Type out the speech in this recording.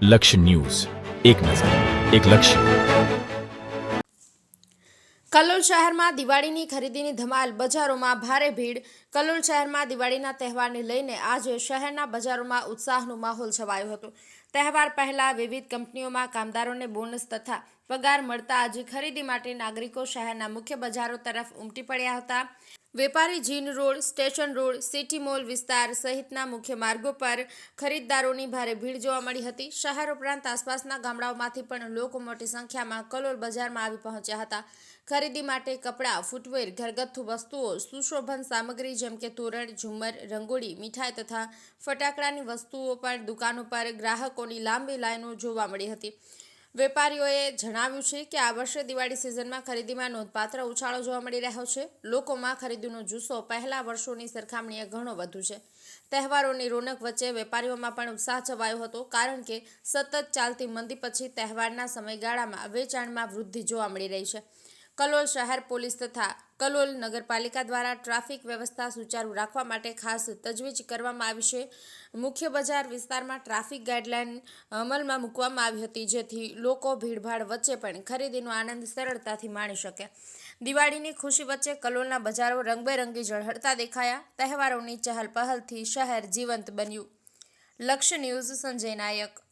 લક્ષ્ય ન્યૂઝ, એક નજર, એક લક્ષ્ય. કલોલ શહેરમાં દિવાળીની ખરીદીની ધમાલ, બજારોમાં ભારે ભીડ. કલોલ શહેરમાં દિવાળીના તહેવારને લઈને આજે શહેરના બજારોમાં ઉત્સાહનો માહોલ છવાયો હતો. તહેવાર પહેલા વિવિધ કંપનીઓમાં કામદારોને બોનસ તથા પગાર મળતા આજે ખરીદી માટે નાગરિકો શહેરના મુખ્ય બજારો તરફ ઉમટી પડ્યા હતા. વેપારી gin road, station road, city mall વિસ્તાર સહિતના મુખ્ય માર્ગો પર ખરીદદારોની ભારે ભીડ જોવા મળી હતી. શહેર ઉપરાંત આસપાસના ગામડાઓમાંથી પણ લોકો મોટી સંખ્યામાં કલોલ બજારમાં આવી પહોંચ્યા હતા. ખરીદી માટે કપડાં, ફૂટવેર, ઘરગથ્થુ વસ્તુઓ, સુશોભન સામગ્રી જેમ કે તોરણ, ઝુમ્મર, રંગોળી, મીઠાઈ તથા ફટાકડાની વસ્તુઓ પણ દુકાનો પર ગ્રાહકોની લાંબી લાઈનો જોવા મળી હતી. વેપારીઓએ જણાવ્યું છે કે આ વર્ષે દિવાળી સિઝનમાં ખરીદીમાં નોંધપાત્ર ઉછાળો જોવા મળી રહ્યો છે. લોકોમાં ખરીદીનો જુસ્સો પહેલા વર્ષોની સરખામણીએ ઘણો વધુ છે. તહેવારોની રોનક વચ્ચે વેપારીઓમાં પણ ઉત્સાહ છવાયો હતો, કારણ કે સતત ચાલતી મંદી પછી તહેવારના સમયગાળામાં વેચાણમાં વૃદ્ધિ જોવા મળી રહી છે. કલોલ શહેર પોલીસ તથા કલોલ નગરપાલિકા દ્વારા ટ્રાફિક વ્યવસ્થા સુચારુ રાખવા માટે ખાસ તજવીજ કરવામાં આવી છે. મુખ્ય બજાર વિસ્તારમાં ટ્રાફિક ગાઈડલાઈન અમલમાં મૂકવામાં આવી હતી, જેથી લોકો ભીડભાડ વચ્ચે પણ ખરીદીનો આનંદ સરળતાથી માણી શકે. દિવાળીની ખુશી વચ્ચે કલોલના બજારો રંગબેરંગી ઝળહળતા દેખાયા. તહેવારોની ચહલ પહલથી શહેર જીવંત બન્યું. લક્ષ્ય ન્યૂઝ, સંજય નાયક.